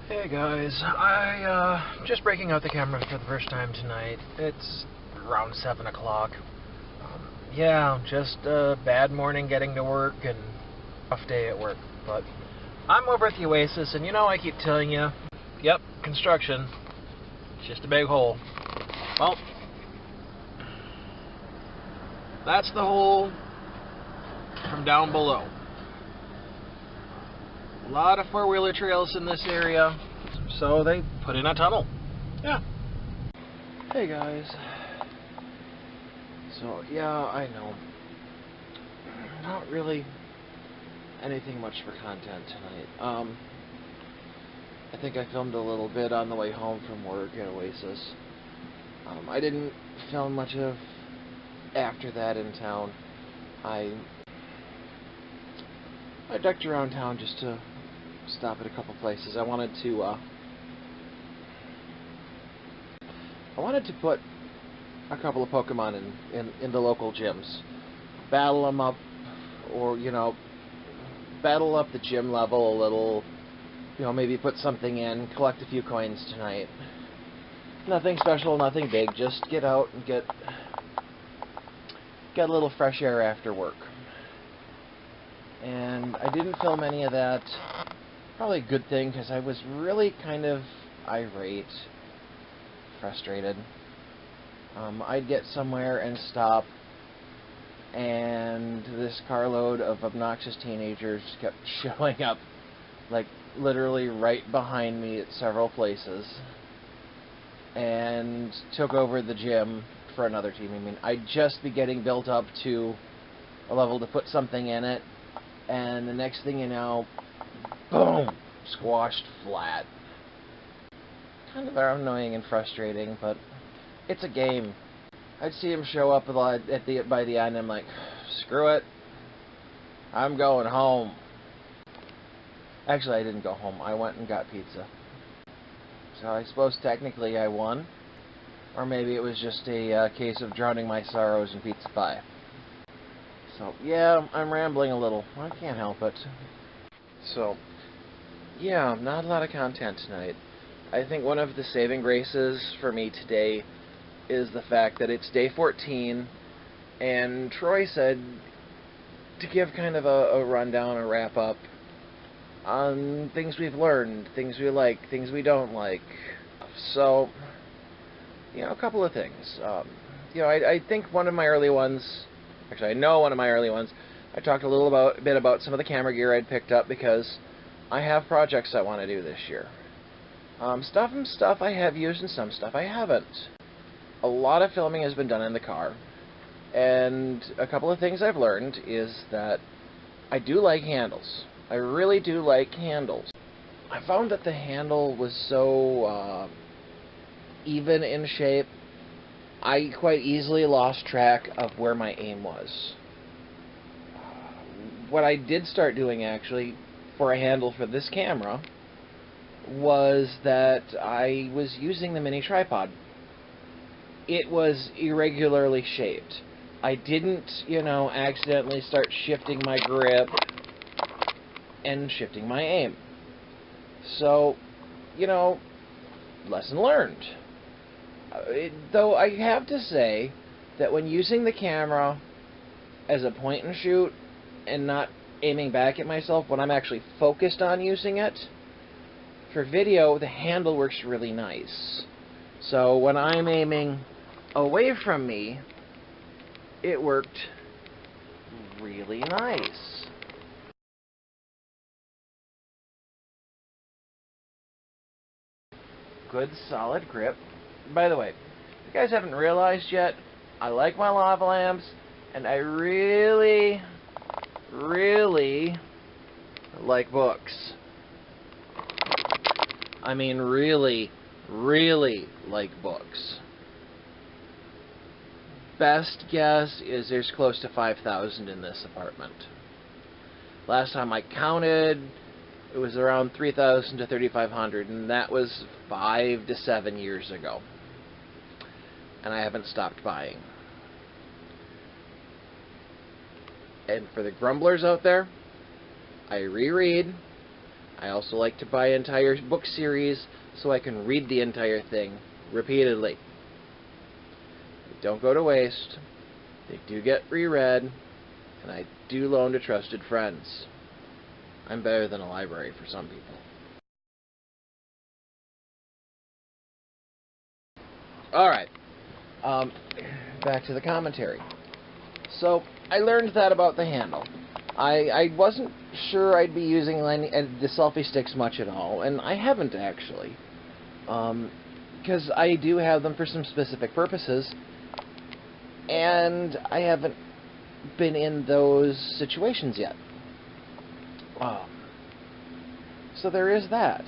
Hey guys, just breaking out the camera for the first time tonight. It's around 7 o'clock. Yeah, just a bad morning getting to work and rough day at work. But I'm over at the Oasis, and you know I keep telling you, yep, construction. It's just a big hole. Well, that's the hole from down below. A lot of four-wheeler trails in this area, so they put in a tunnel. Yeah. Hey guys. So, yeah, I know. Not really anything much for content tonight. I think I filmed a little bit on the way home from work at Oasis. I didn't film much of after that in town. I ducked around town just to stop at a couple places. I wanted to put a couple of Pokemon in the local gyms, battle them up, or battle up the gym level a little. Maybe put something in, collect a few coins tonight. Nothing special, nothing big. Just get out and get a little fresh air after work. And I didn't film any of that. Probably a good thing, because I was really kind of irate, frustrated. I'd get somewhere and stop, and this carload of obnoxious teenagers kept showing up, like literally right behind me at several places, and took over the gym for another team. I mean, I'd just be getting built up to a level to put something in it, and the next thing you know, boom! Squashed flat. Kind of annoying and frustrating, but it's a game. I'd see him show up by the end, and I'm like, screw it. I'm going home. Actually, I didn't go home. I went and got pizza. So I suppose technically I won. Or maybe it was just a case of drowning my sorrows in pizza pie. So, yeah, I'm rambling a little. I can't help it. So, yeah, not a lot of content tonight. I think one of the saving graces for me today is the fact that it's day 14, and Troy said to give kind of a rundown, a wrap-up on things we've learned, things we like, things we don't like. So, a couple of things. I think one of my early ones, actually I know one of my early ones, I talked a bit about some of the camera gear I'd picked up because I have projects I want to do this year. Stuff I have used and some stuff I haven't. A lot of filming has been done in the car, and a couple of things I've learned is that I do like handles. I really do like handles. I found that the handle was so even in shape, I quite easily lost track of where my aim was. What I did start doing, actually, for a handle for this camera was that I was using the mini tripod. It was irregularly shaped. I didn't, accidentally start shifting my grip and shifting my aim. So, lesson learned. Though I have to say that when using the camera as a point and shoot and not aiming back at myself, when I'm actually focused on using it, for video, the handle works really nice. So when I'm aiming away from me, it worked really nice. Good solid grip. By the way, if you guys haven't realized yet, I like my lava lamps, and I really, really like books. I mean, really, really like books. Best guess is there's close to 5,000 in this apartment. Last time I counted, it was around 3,000 to 3,500, and that was 5 to 7 years ago. And I haven't stopped buying. And for the grumblers out there, I reread, I also like to buy entire book series so I can read the entire thing repeatedly. They don't go to waste. They do get reread, and I do loan to trusted friends. I'm better than a library for some people. Alright, back to the commentary. So, I learned that about the handle. I wasn't sure I'd be using the selfie sticks much at all, and I haven't actually. Because I do have them for some specific purposes, and I haven't been in those situations yet. So there is that.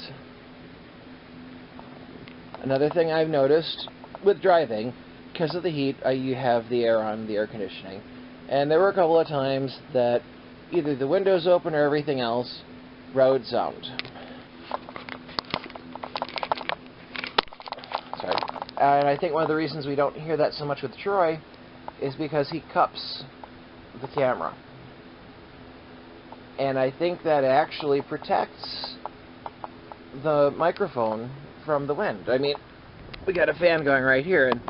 Another thing I've noticed with driving, because of the heat, you have the air on, the air conditioning, and there were a couple of times that either the windows open or everything else, road sound. Sorry. And I think one of the reasons we don't hear that so much with Troy is because he cups the camera. And I think that actually protects the microphone from the wind. I mean, we got a fan going right here, and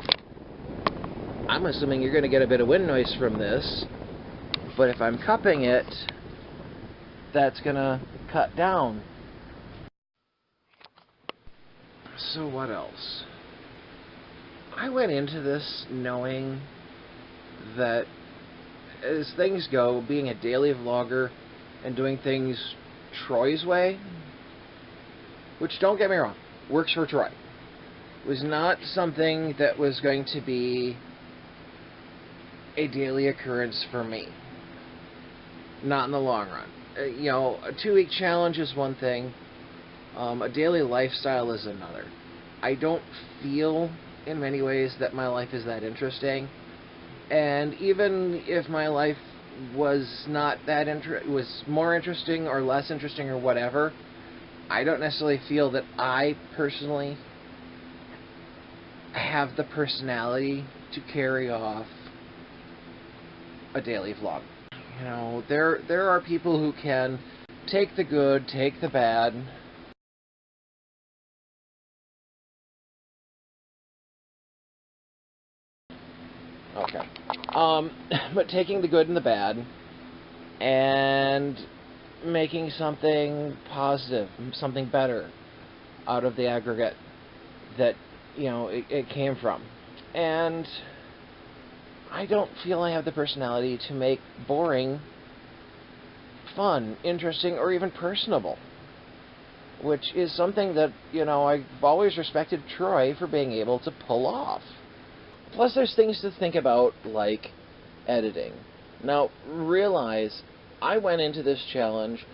I'm assuming you're going to get a bit of wind noise from this, but if I'm cupping it, that's going to cut down. So what else? I went into this knowing that as things go, being a daily vlogger and doing things Troy's way, which, don't get me wrong, works for Troy, was not something that was going to be a daily occurrence for me. Not in the long run. You know, a 2-week challenge is one thing. A daily lifestyle is another. I don't feel, in many ways, that my life is that interesting. And even if my life was not that was more interesting or less interesting or whatever, I don't necessarily feel that I personally have the personality to carry off a daily vlog. You know, there are people who can take the good, take the bad. Okay. But taking the good and the bad and making something positive, something better out of the aggregate that, you know, it came from. And I don't feel I have the personality to make boring fun, interesting, or even personable. Which is something that, you know, I've always respected Troy for being able to pull off. Plus, there's things to think about, like editing. Now, realize, I went into this challenge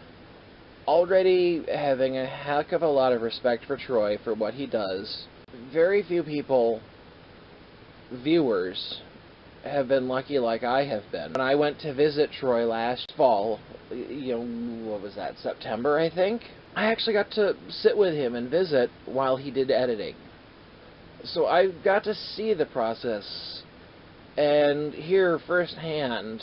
already having a heck of a lot of respect for Troy for what he does. Very few people, viewers, have been lucky like I have been. When I went to visit Troy last fall, you know, what was that, September, I think? I actually got to sit with him and visit while he did editing. So I got to see the process and hear firsthand,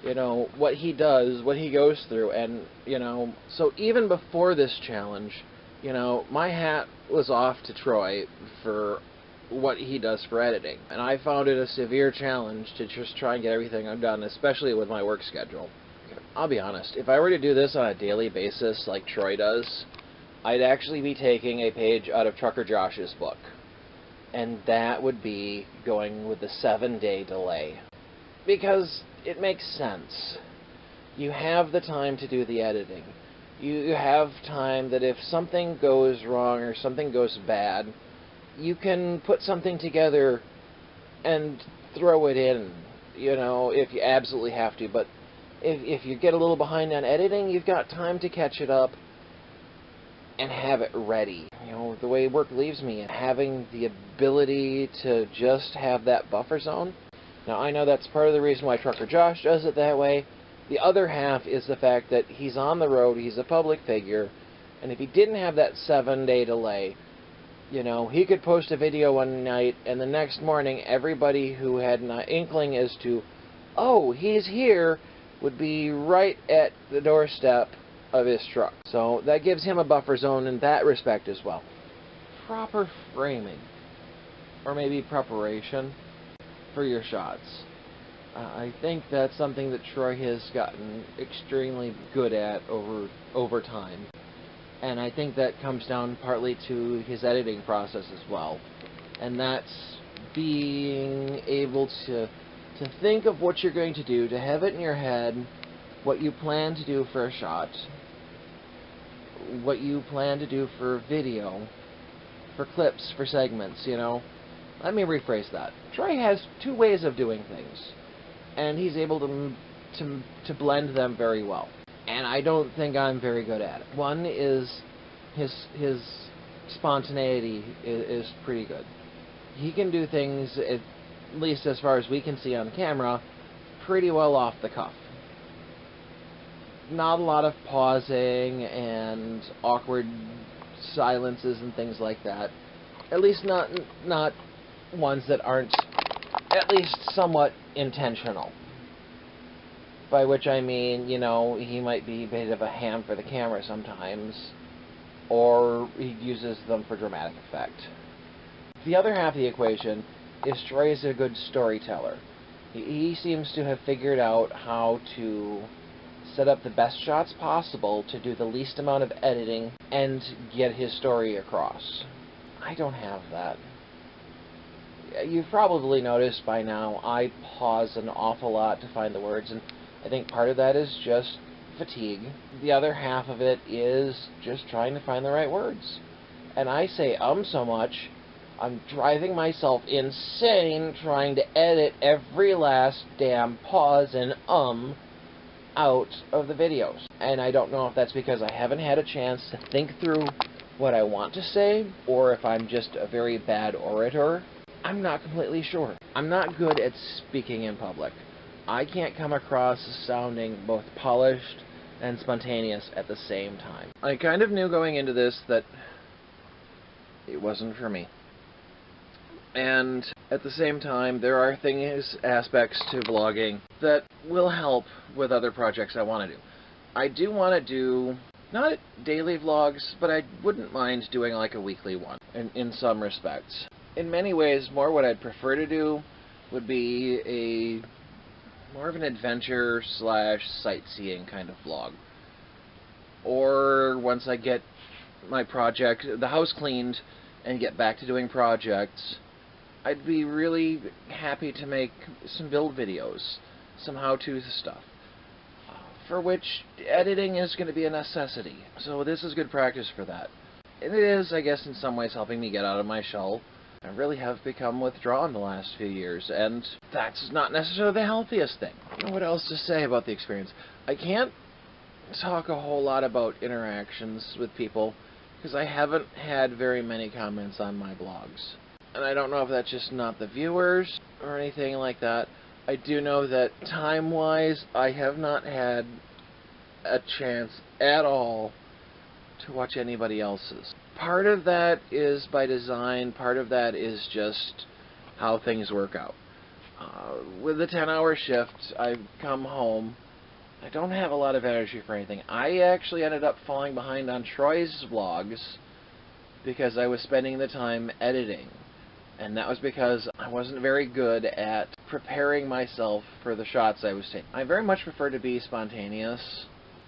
you know, what he does, what he goes through, and, you know, so even before this challenge, you know, my hat was off to Troy for what he does for editing. And I found it a severe challenge to just try and get everything done, especially with my work schedule. I'll be honest, if I were to do this on a daily basis like Troy does, I'd actually be taking a page out of Trucker Josh's book. And that would be going with the 7-day delay. Because it makes sense. You have the time to do the editing. You have time that if something goes wrong or something goes bad, you can put something together and throw it in, you know, if you absolutely have to. But if you get a little behind on editing, you've got time to catch it up and have it ready. You know, the way work leaves me, and having the ability to just have that buffer zone. Now, I know that's part of the reason why Trucker Josh does it that way. The other half is the fact that he's on the road, he's a public figure, and if he didn't have that 7-day delay, you know, he could post a video one night, and the next morning, everybody who had an inkling as to, oh, he's here, would be right at the doorstep of his truck. So that gives him a buffer zone in that respect as well. Proper framing, or maybe preparation for your shots. I think that's something that Troy has gotten extremely good at over time. And I think that comes down partly to his editing process as well. And that's being able to think of what you're going to do, to have it in your head, what you plan to do for a shot, what you plan to do for video, for clips, for segments, you know. Let me rephrase that. Troy has two ways of doing things, and he's able to blend them very well. And I don't think I'm very good at it. One is his spontaneity is pretty good. He can do things, at least as far as we can see on camera, pretty well off the cuff. Not a lot of pausing and awkward silences and things like that. At least not ones that aren't at least somewhat intentional. By which I mean, you know, he might be a bit of a ham for the camera sometimes, or he uses them for dramatic effect. The other half of the equation is Troy is a good storyteller. He seems to have figured out how to set up the best shots possible to do the least amount of editing and get his story across. I don't have that. You've probably noticed by now I pause an awful lot to find the words, and I think part of that is just fatigue. The other half of it is just trying to find the right words. And I say so much, I'm driving myself insane trying to edit every last damn pause and out of the videos. And I don't know if that's because I haven't had a chance to think through what I want to say, or if I'm just a very bad orator. I'm not completely sure. I'm not good at speaking in public. I can't come across as sounding both polished and spontaneous at the same time. I kind of knew going into this that it wasn't for me. And at the same time, there are aspects to vlogging that will help with other projects I want to do. I do want to do, not daily vlogs, but I wouldn't mind doing like a weekly one, in some respects. In many ways, more what I'd prefer to do would be more of an adventure / sightseeing kind of vlog. Or once I get my project, the house cleaned, and get back to doing projects, I'd be really happy to make some build videos, some how-to stuff, for which editing is going to be a necessity. So this is good practice for that. And it is, I guess, in some ways helping me get out of my shell. I really have become withdrawn the last few years, and that's not necessarily the healthiest thing. I don't know what else to say about the experience. I can't talk a whole lot about interactions with people, because I haven't had very many comments on my blogs. And I don't know if that's just not the viewers or anything like that. I do know that time-wise, I have not had a chance at all to watch anybody else's. Part of that is by design, part of that is just how things work out. With the 10-hour shift, I come home, I don't have a lot of energy for anything. I actually ended up falling behind on Troy's vlogs because I was spending the time editing. And that was because I wasn't very good at preparing myself for the shots I was taking. I very much prefer to be spontaneous.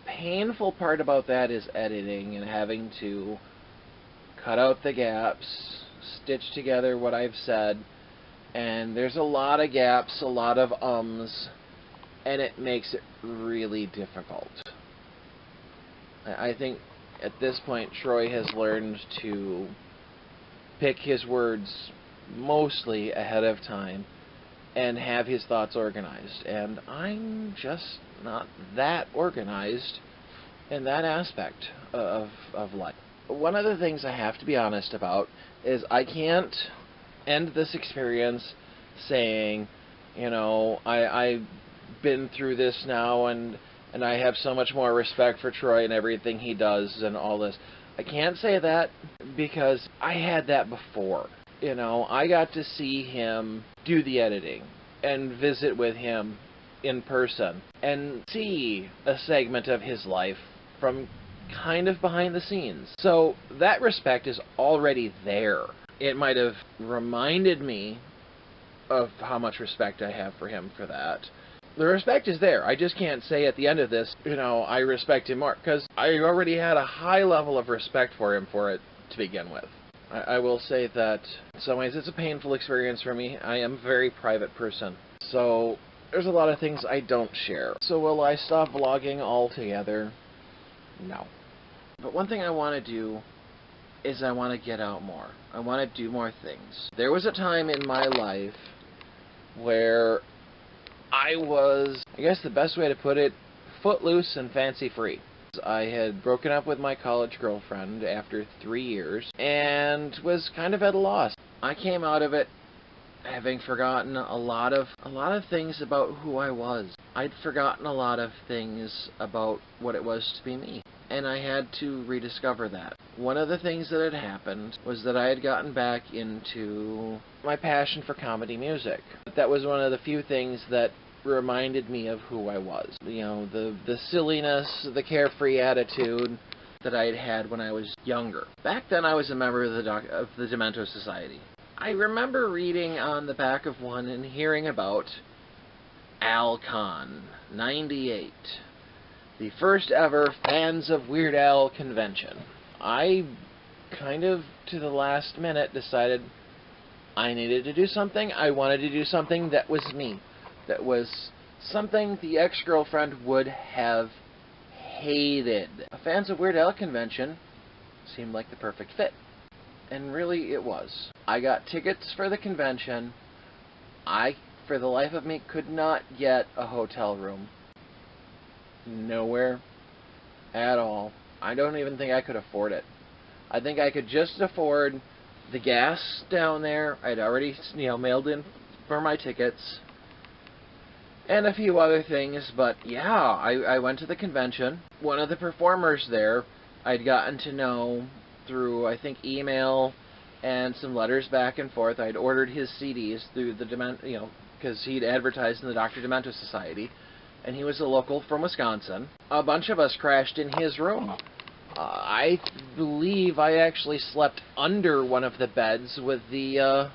Painful part about that is editing and having to cut out the gaps, stitch together what I've said, and there's a lot of gaps, a lot of and it makes it really difficult. I think at this point Troy has learned to pick his words mostly ahead of time and have his thoughts organized, and I'm just not that organized in that aspect of life. One of the things I have to be honest about is I can't end this experience saying, you know, I've been through this now and I have so much more respect for Troy and everything he does and all this. I can't say that because I had that before. You know, I got to see him do the editing and visit with him in person and see a segment of his life from kind of behind the scenes. So that respect is already there. It might have reminded me of how much respect I have for him for that. The respect is there. I just can't say at the end of this, I respect him more, because I already had a high level of respect for him for it to begin with. I will say that in some ways it's a painful experience for me. I am a very private person, so there's a lot of things I don't share. So will I stop vlogging altogether? No. But one thing I want to do is I want to get out more. I want to do more things. There was a time in my life where I was, I guess the best way to put it, footloose and fancy-free. I had broken up with my college girlfriend after 3 years and was kind of at a loss. I came out of it having forgotten a lot of things about who I was. I'd forgotten a lot of things about what it was to be me, and I had to rediscover that. One of the things that had happened was that I had gotten back into my passion for comedy music. That was one of the few things that reminded me of who I was. The silliness, the carefree attitude that I had had when I was younger. Back then I was a member of the Demento Society. I remember reading on the back of one and hearing about AlCon 98, the first ever Fans of Weird Al convention. I kind of, to the last minute, decided I needed to do something. I wanted to do something that was me. That was something the ex-girlfriend would have hated. A Fans of Weird Al convention seemed like the perfect fit. And really, it was. I got tickets for the convention. I, for the life of me, could not get a hotel room. Nowhere at all. I don't even think I could afford it. I think I could just afford the gas down there. I'd already, mailed in for my tickets. And a few other things, but yeah, I went to the convention. One of the performers there I'd gotten to know through, I think, email and some letters back and forth. I'd ordered his CDs through the because he'd advertised in the Dr. Demento Society, and he was a local from Wisconsin. A bunch of us crashed in his room. I believe I actually slept under one of the beds with the,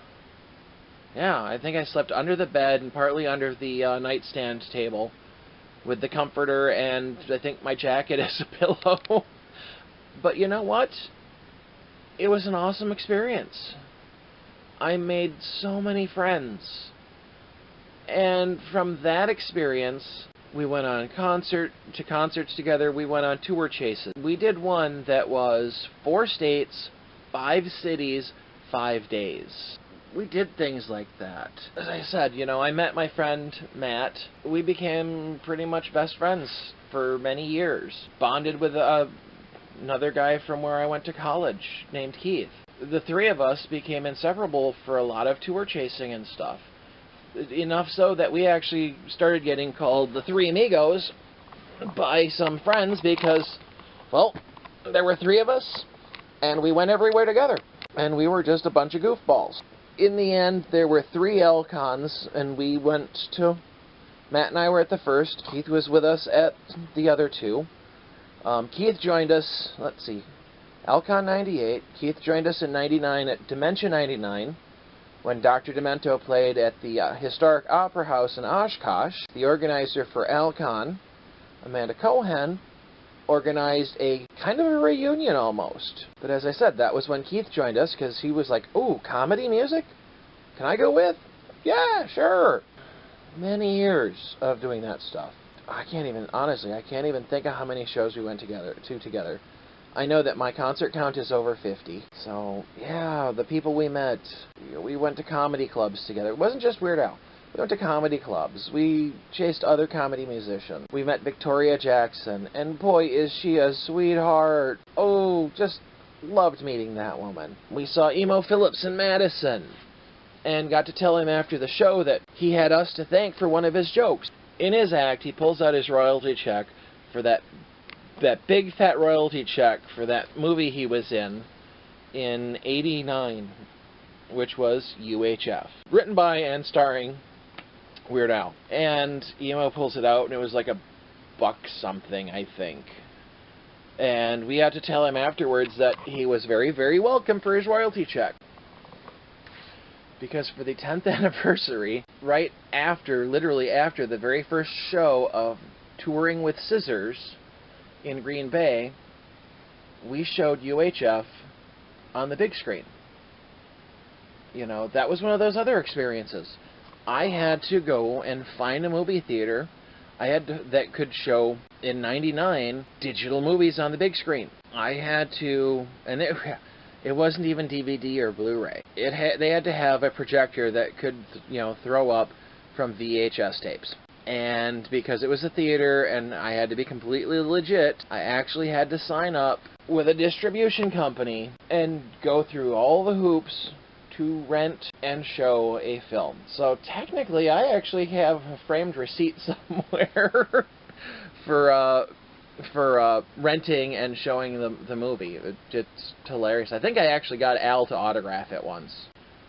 yeah, I think I slept under the bed and partly under the nightstand table with the comforter and I think my jacket as a pillow. But you know what? It was an awesome experience. I made so many friends. And from that experience, we went on concerts together. We went on tour chases. We did one that was 4 states, 5 cities, 5 days. We did things like that. As I said, I met my friend Matt. We became pretty much best friends for many years. Bonded with another guy from where I went to college named Keith. The 3 of us became inseparable for a lot of tour chasing and stuff. Enough so that we actually started getting called the 3 Amigos by some friends because, well, there were 3 of us and we went everywhere together. And we were just a bunch of goofballs. In the end, there were 3 AlCons, and we went to... Matt and I were at the first. Keith was with us at the other 2. Keith joined us, let's see, AlCon 98. Keith joined us in 99 at Dementia 99, when Dr. Demento played at the Historic Opera House in Oshkosh. The organizer for AlCon, Amanda Cohen, organized a kind of a reunion almost. But as I said, that was when Keith joined us, because he was like, ooh, comedy music? Can I go with? Yeah, sure. Many years of doing that stuff. Honestly, I can't even think of how many shows we went together. I know that my concert count is over 50. So, yeah, the people we met, we went to comedy clubs together. It wasn't just Weird Al. We went to comedy clubs. We chased other comedy musicians. We met Victoria Jackson, and boy, is she a sweetheart. Oh, just loved meeting that woman. We saw Emo Phillips in Madison, and got to tell him after the show that he had us to thank for one of his jokes. In his act, he pulls out his royalty check for that big fat royalty check for that movie he was in '89, which was UHF. Written by and starring Weird Al. And Emo pulls it out, and it was like $1 something, I think. And we had to tell him afterwards that he was very, very welcome for his royalty check. Because for the 10th anniversary, right after, literally after the very first show of Touring with Scissors in Green Bay, we showed UHF on the big screen. You know, that was one of those other experiences. I had to go and find a movie theater that could show, in '99, digital movies on the big screen. I had to, and it wasn't even DVD or Blu-ray. They had to have a projector that could, you know, throw up from VHS tapes. And because it was a theater and I had to be completely legit, I actually had to sign up with a distribution company and go through all the hoops to rent and show a film. So technically, I actually have a framed receipt somewhere for renting and showing the movie. It's hilarious. I think I actually got Al to autograph it once.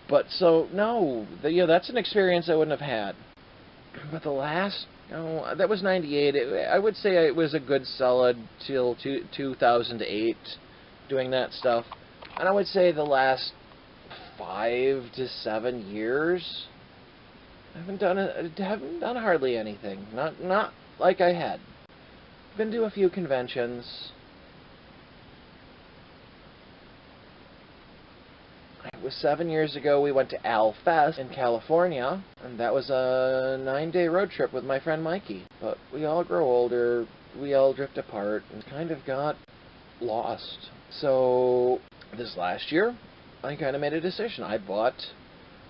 But so no, that's an experience I wouldn't have had. But the last, that was '98. I would say it was a good solid till 2008 doing that stuff. And I would say the last 5 to 7 years, I haven't done hardly anything. Not like I had. Been to a few conventions. It was 7 years ago. We went to Al Fest in California, and that was a 9-day road trip with my friend Mikey. But we all grow older, we all drift apart, and kind of got lost. So this last year, I kind of made a decision. I bought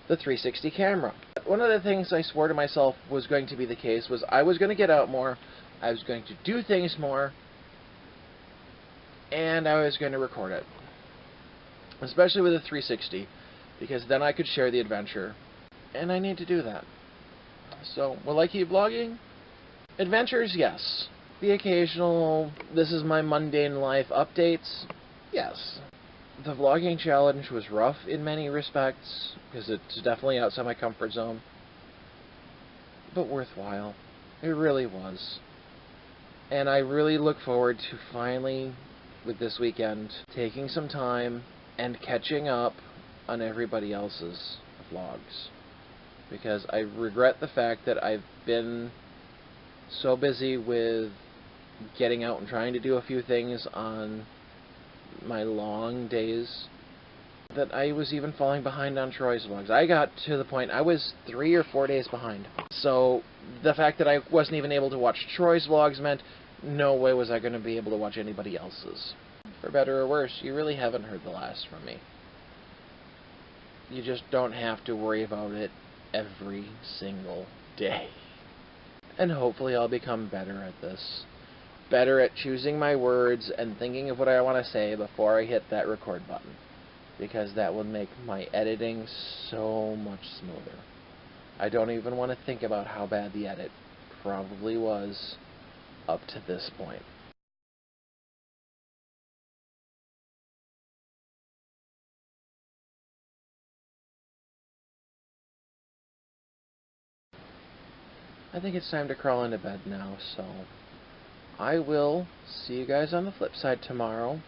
the 360 camera. One of the things I swore to myself was going to be the case was I was going to get out more, I was going to do things more, and I was going to record it. Especially with a 360, because then I could share the adventure, and I need to do that. So, will I keep vlogging? Adventures, yes. The occasional, this is my mundane life updates, yes. The vlogging challenge was rough in many respects, because it's definitely outside my comfort zone, but worthwhile. It really was. And I really look forward to finally, with this weekend, taking some time and catching up on everybody else's vlogs. Because I regret the fact that I've been so busy with getting out and trying to do a few things on my long days that I was even falling behind on Troy's vlogs. I got to the point I was 3 or 4 days behind. So the fact that I wasn't even able to watch Troy's vlogs meant no way was I going to be able to watch anybody else's. For better or worse, you really haven't heard the last from me. You just don't have to worry about it every single day. And hopefully I'll become better at this. Better at choosing my words and thinking of what I want to say before I hit that record button. Because that will make my editing so much smoother. I don't even want to think about how bad the edit probably was up to this point. I think it's time to crawl into bed now, so I will see you guys on the flip side tomorrow.